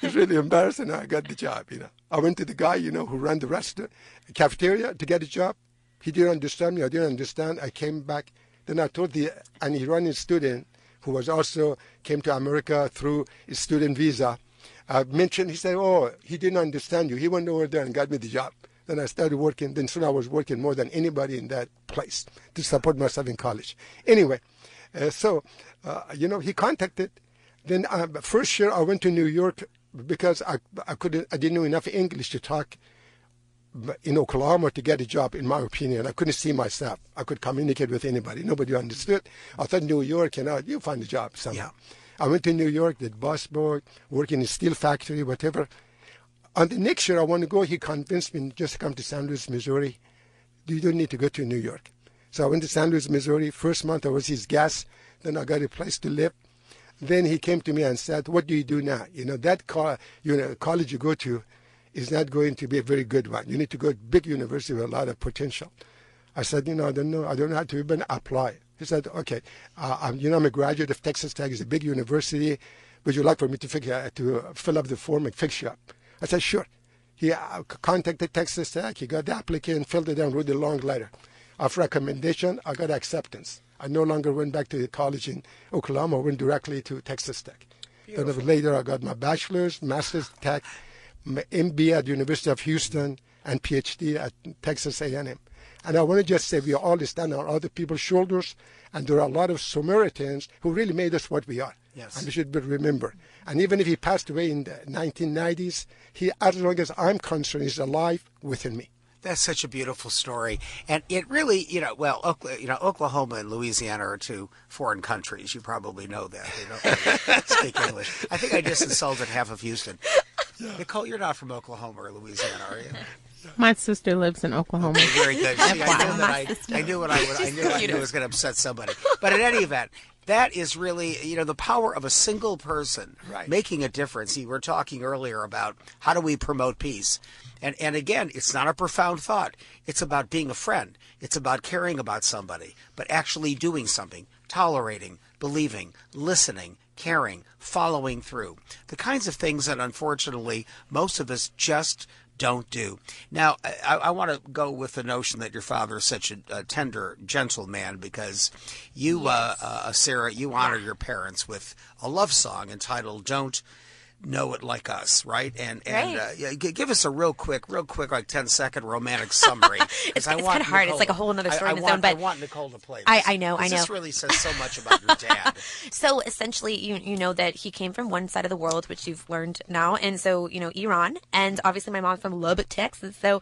It's really embarrassing how I got the job, I went to the guy, who ran the restaurant, cafeteria to get a job. He didn't understand me. I didn't understand. I came back. Then I told an Iranian student who was also came to America through a student visa. I mentioned, he said, "Oh, he didn't understand you. He went over there and got me the job." Then I started working. Then soon I was working more than anybody in that place to support myself in college. Anyway, he contacted. Then first year I went to New York because I didn't know enough English to talk in Oklahoma to get a job, in my opinion. I couldn't see myself. I could communicate with anybody. Nobody understood. I thought New York, you'll find a job somehow. Yeah. I went to New York, did busboy, working in a steel factory, whatever. On the next year I want to go, he convinced me just to come to St. Louis, Missouri. You don't need to go to New York. So I went to St. Louis, Missouri. First month I was his guest. Then I got a place to live. Then he came to me and said, "What do you do now? That college you go to is not going to be a very good one. You need to go to a big university with a lot of potential." I said, I don't know. I don't know how to even apply. He said, "Okay, I'm a graduate of Texas Tech. It's a big university. Would you like for me to fill up the form and fix you up?" I said, "Sure." He contacted Texas Tech. He got the applicant, filled it out, wrote a long letter. After recommendation, I got acceptance. I no longer went back to the college in Oklahoma. I went directly to Texas Tech. Beautiful. Then later, I got my bachelor's, master's Tech, my MBA at the University of Houston, and PhD at Texas A&M. And I want to just say we all stand on other people's shoulders, and there are a lot of Samaritans who really made us what we are. And he should be remembered. And even if he passed away in the 1990s, he, as long as I'm concerned, is alive within me. That's such a beautiful story. And it really, Oklahoma and Louisiana are two foreign countries. You probably know that. They don't really speak English. I think I just insulted half of Houston. Nicole, you're not from Oklahoma or Louisiana, are you? My sister lives in Oklahoma. Okay, very good. See, I knew it was going to upset somebody. But in any event, that is really, the power of a single person making a difference. We were talking earlier about how do we promote peace. And again, it's not a profound thought. It's about being a friend. It's about caring about somebody, but actually doing something, tolerating, believing, listening, caring, following through. The kinds of things that, unfortunately, most of us just don't do. Now, I want to go with the notion that your father is such a tender, gentle man, because you, Sarah, you honor your parents with a love song entitled "Don't Know It Like Us," right? And give us a real quick, like 10-second romantic summary. It's kind of hard. It's like a whole other story in its own. But I want Nicole to play this. I know. This really says so much about your dad. So essentially, you know that he came from one side of the world, which you've learned now, and so Iran, and obviously my mom's from Lubbock, Texas. So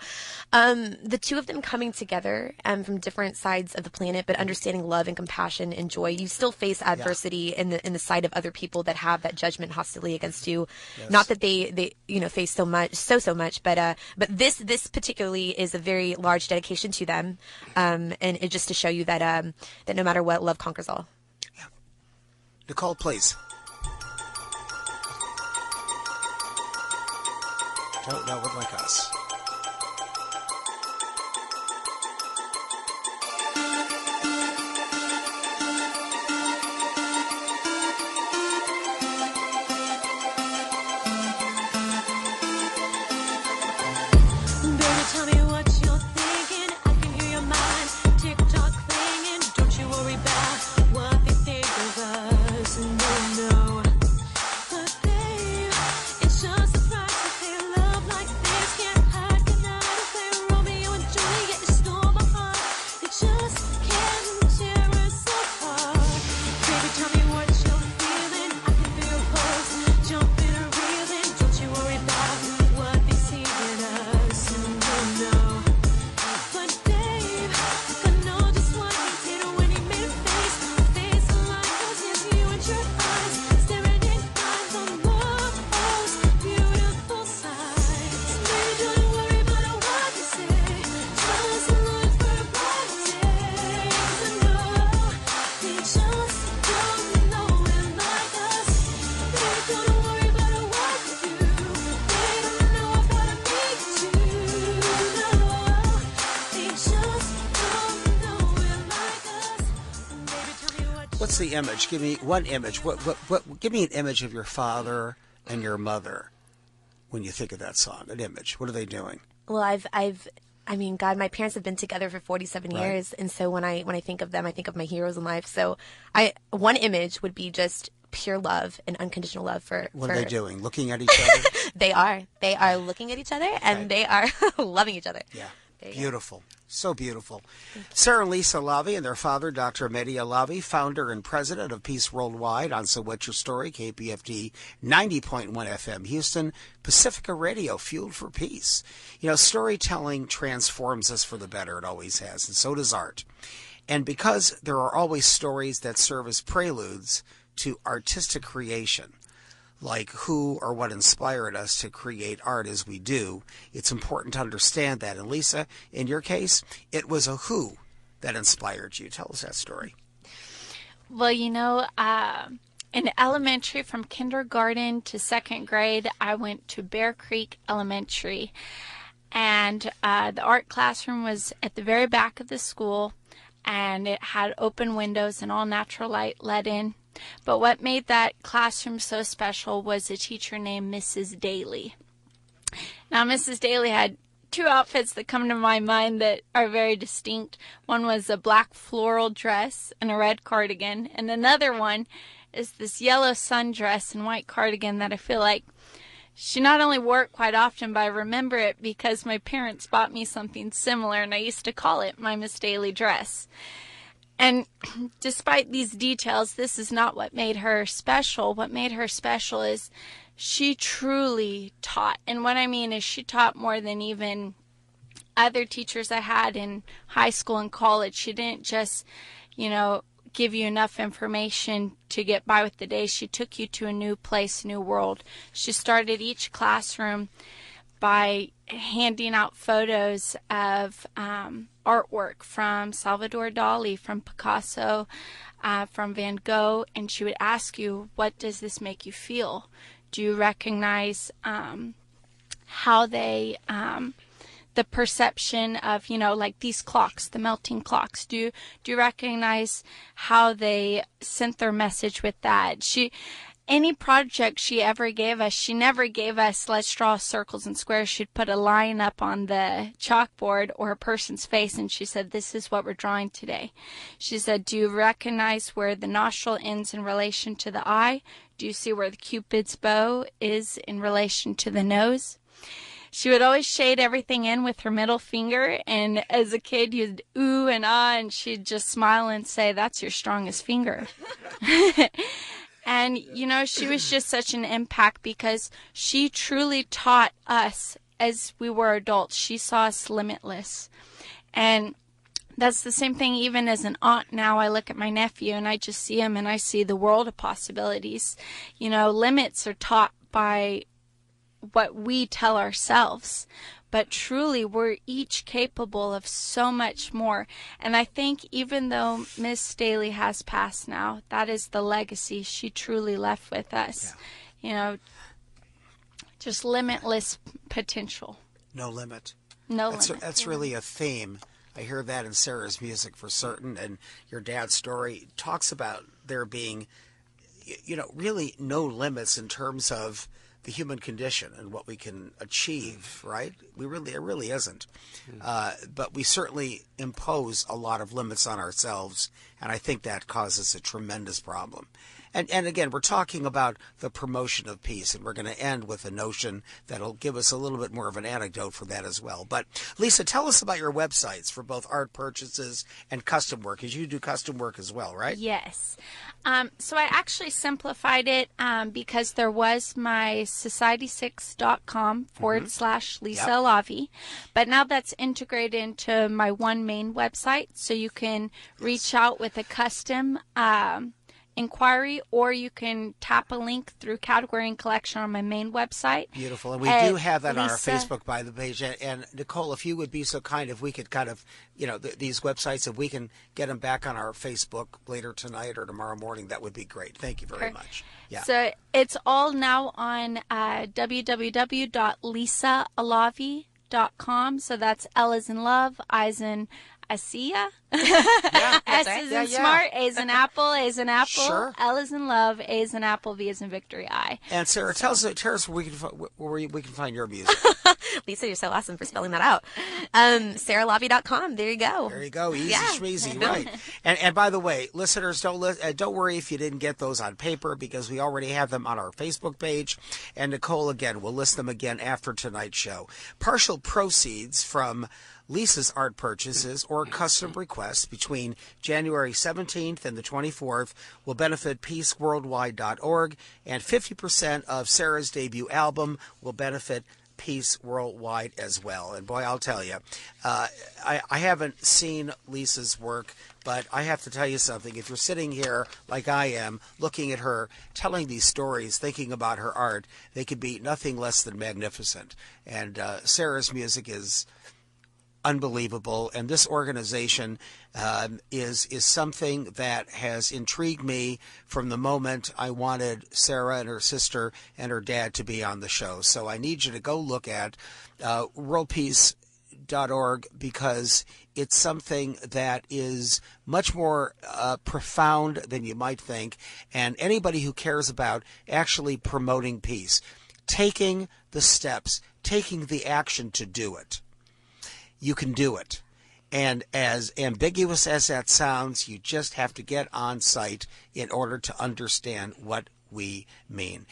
the two of them coming together from different sides of the planet, but understanding love and compassion and joy. You still face adversity in the sight of other people that have that judgment, hostility against you. Yes. Not that they face so much, but this particularly is a very large dedication to them, and it just to show you that no matter what, love conquers all. Yeah. Nicole, please. Don't know it like us. What's the image? Give me one image. Give me an image of your father and your mother when you think of that song. An image. What are they doing? Well, God, my parents have been together for 47 years, and so when I think of them, I think of my heroes in life. So, one image would be just pure love and unconditional love for. What are they doing? Looking at each other? They are looking at each other, and they are loving each other. Yeah. Beautiful. So beautiful. Sara and Lisa Alavi and their father, Dr. Mehdi Alavi, founder and president of Peace Worldwide on So What's Your Story, KPFT 90.1 FM, Houston, Pacifica Radio, fueled for peace. Storytelling transforms us for the better. It always has, and so does art. And because there are always stories that serve as preludes to artistic creation, like who or what inspired us to create art as we do, it's important to understand that. And Lisa, in your case, it was a who that inspired you. Tell us that story. Well, in elementary, from kindergarten to second grade, I went to Bear Creek Elementary. And the art classroom was at the very back of the school, and it had open windows and all natural light let in. But what made that classroom so special was a teacher named Mrs. Daly. Now, Mrs. Daly had two outfits that come to my mind that are very distinct. One was a black floral dress and a red cardigan, and another one is this yellow sundress and white cardigan that I feel like she not only wore it quite often, but I remember it because my parents bought me something similar, and I used to call it my Miss Daly dress. And despite these details, this is not what made her special. What made her special is she truly taught. And what I mean is she taught more than even other teachers I had in high school and college. She didn't just, give you enough information to get by with the day. She took you to a new place, new world. She started each classroom by handing out photos of artwork from Salvador Dali, from Picasso, from Van Gogh, and she would ask you, what does this make you feel? Do you recognize how they, the perception of, like these clocks, the melting clocks? Do you recognize how they sent their message with that? Any project she ever gave us, she never gave us, let's draw circles and squares. She'd put a line up on the chalkboard or a person's face, and she said, this is what we're drawing today. She said, do you recognize where the nostril ends in relation to the eye? Do you see where the Cupid's bow is in relation to the nose? She would always shade everything in with her middle finger, and as a kid, you'd ooh and ah, and she'd just smile and say, that's your strongest finger. And, she was just such an impact because she truly taught us as we were adults. She saw us limitless. And that's the same thing even as an aunt now. I look at my nephew and I just see him and I see the world of possibilities. Limits are taught by what we tell ourselves. But truly, we're each capable of so much more. And I think even though Miss Staley has passed now, that is the legacy she truly left with us. Yeah. Just limitless potential. No limit. No limit. That's really a theme. I hear that in Sarah's music for certain. And your dad's story talks about there being, really no limits in terms of the human condition and what we can achieve, right? It really isn't. But we certainly impose a lot of limits on ourselves, and I think that causes a tremendous problem. And again, we're talking about the promotion of peace, and we're going to end with a notion that'll give us a little bit more of an anecdote for that as well. But Lisa, tell us about your websites for both art purchases and custom work, because you do custom work as well, right? Yes. So I actually simplified it because there was my society6.com / Lisa Alavi, but now that's integrated into my one main website, so you can reach out with a custom inquiry, or you can tap a link through category and collection on my main website. Beautiful. And we do have that on our Facebook by the page. And Nicole, if you would be so kind, if we could kind of, these websites, if we can get them back on our Facebook later tonight or tomorrow morning, that would be great. Thank you very much. Yeah. So it's all now on www.lisaalavi.com. So that's L as in love, I as in Asia. S is in smart, A is in apple, A is in apple, sure. L is in love, A is in apple, V is in victory, I. And Sarah, tell us where we can find your music. Lisa, you're so awesome for spelling that out. SarahLavi.com. There you go. There you go. Easy schmeezy, right? And by the way, listeners, don't worry if you didn't get those on paper, because we already have them on our Facebook page. And Nicole, again, will list them again after tonight's show. Partial proceeds from Lisa's art purchases or custom requests between January 17th and the 24th will benefit peaceworldwide.org, and 50% of Sarah's debut album will benefit Peace Worldwide as well. And boy, I'll tell you, I haven't seen Lisa's work, but I have to tell you something. If you're sitting here like I am, looking at her, telling these stories, thinking about her art, they could be nothing less than magnificent. And Sarah's music is unbelievable, and this organization is something that has intrigued me from the moment I wanted Sarah and her sister and her dad to be on the show. So I need you to go look at worldpeace.org, because it's something that is much more profound than you might think, and anybody who cares about actually promoting peace, taking the steps, taking the action to do it, you can do it. And as ambiguous as that sounds, you just have to get on site in order to understand what we mean.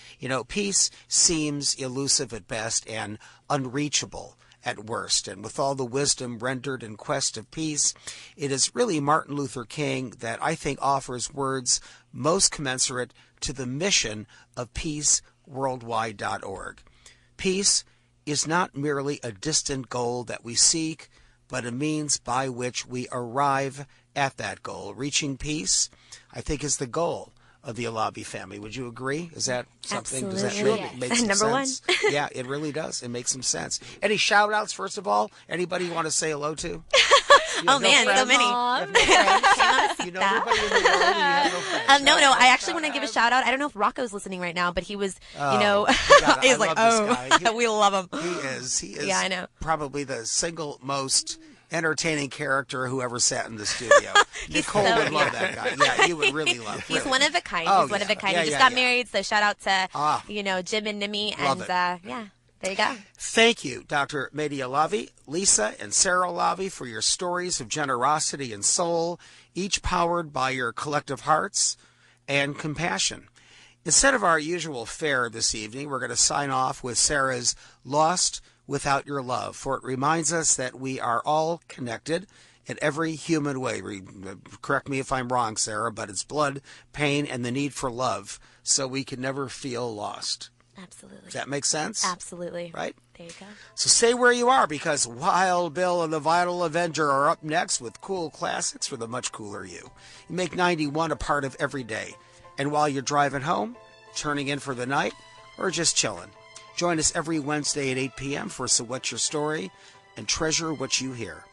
Peace seems elusive at best and unreachable at worst. And with all the wisdom rendered in quest of peace, it is really Martin Luther King that I think offers words most commensurate to the mission of peaceworldwide.org. Peace is not merely a distant goal that we seek, but a means by which we arrive at that goal. Reaching peace, I think, is the goal of the Alavi family. Would you agree? Is that something? Absolutely. Does that really make some Number sense? Yeah, it really does. It makes some sense. Any shout outs, first of all? Anybody you want to say hello to? Oh man, so many. You know everybody in the world and you have no friends. No, I actually want to give a shout out. I don't know if Rocco's listening right now, but he was, he's like, we love him. He is. Yeah, I know. Probably the single most entertaining character who ever sat in the studio. Nicole would love that guy. Yeah, he would really love him. He's one of a kind. He's one of a kind. He just got married, so shout out to, Jim and Nimi. And there you go. Thank you, Dr. Mehdi Alavi, Lisa, and Sara Alavi, for your stories of generosity and soul, each powered by your collective hearts and compassion. Instead of our usual fare this evening, we're going to sign off with Sarah's Lost Without Your Love, for it reminds us that we are all connected in every human way. Correct me if I'm wrong, Sarah, but it's blood, pain, and the need for love, so we can never feel lost. Absolutely. Does that make sense? Absolutely. Right? There you go. So stay where you are, because Wild Bill and the Vital Avenger are up next with cool classics for the much cooler you. You make 91 a part of every day. And while you're driving home, turning in for the night, or just chilling, join us every Wednesday at 8 p.m. for So What's Your Story, and treasure what you hear.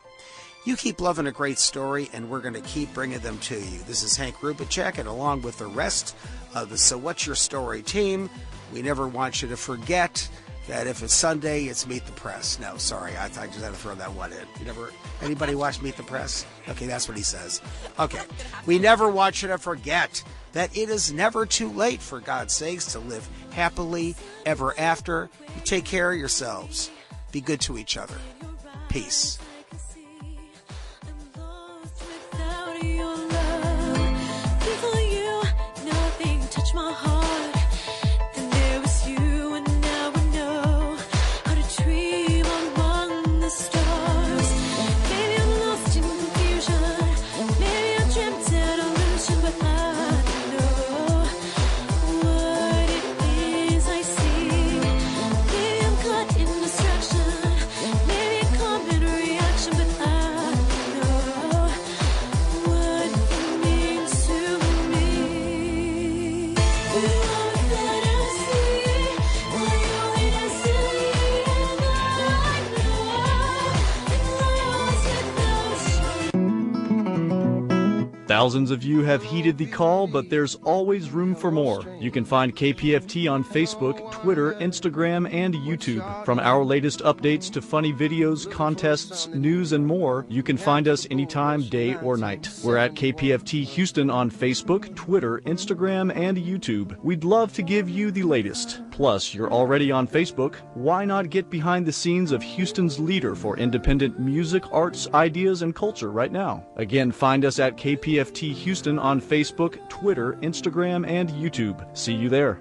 You keep loving a great story, and we're going to keep bringing them to you. This is Hank Roubicek, and along with the rest of the So What's Your Story team, we never want you to forget that if it's Sunday, it's Meet the Press. No, sorry, I just had to throw that one in. Anybody watch Meet the Press? Okay, that's what he says. Okay, we never want you to forget that it is never too late, for God's sakes, to live happily ever after. You take care of yourselves. Be good to each other. Peace. My heart, then there was you, and now I know how to dream among the stars. Maybe I'm lost in confusion, maybe I dreamt an illusion, but I know what it is I see. Maybe I'm caught in distraction, maybe a common reaction, but I know what it means to me. Thousands of you have heeded the call, but there's always room for more. You can find KPFT on Facebook, Twitter, Instagram, and YouTube. From our latest updates to funny videos, contests, news, and more, you can find us anytime, day or night. We're at KPFT Houston on Facebook, Twitter, Instagram, and YouTube. We'd love to give you the latest. Plus, you're already on Facebook. Why not get behind the scenes of Houston's leader for independent music, arts, ideas, and culture right now? Again, find us at KPFT Houston on Facebook, Twitter, Instagram, and YouTube. See you there.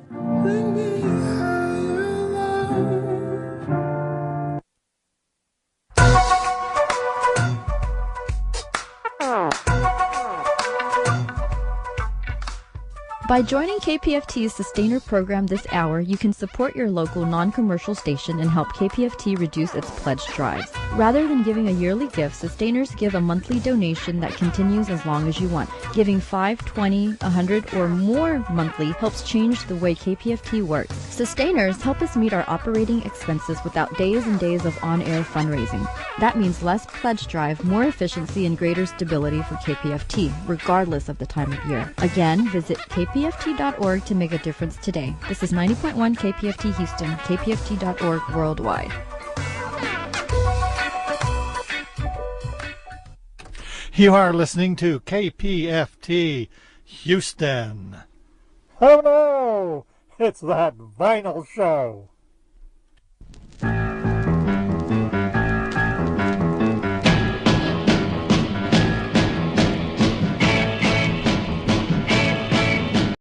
By joining KPFT's Sustainer program this hour, you can support your local non-commercial station and help KPFT reduce its pledge drives. Rather than giving a yearly gift, Sustainers give a monthly donation that continues as long as you want. Giving $5, $20, $100, or more monthly helps change the way KPFT works. Sustainers help us meet our operating expenses without days and days of on-air fundraising. That means less pledge drive, more efficiency, and greater stability for KPFT, regardless of the time of year. Again, visit KPFT.org to make a difference today. This is 90.1 KPFT Houston, KPFT.org worldwide. You are listening to KPFT Houston. Hello! It's that vinyl show.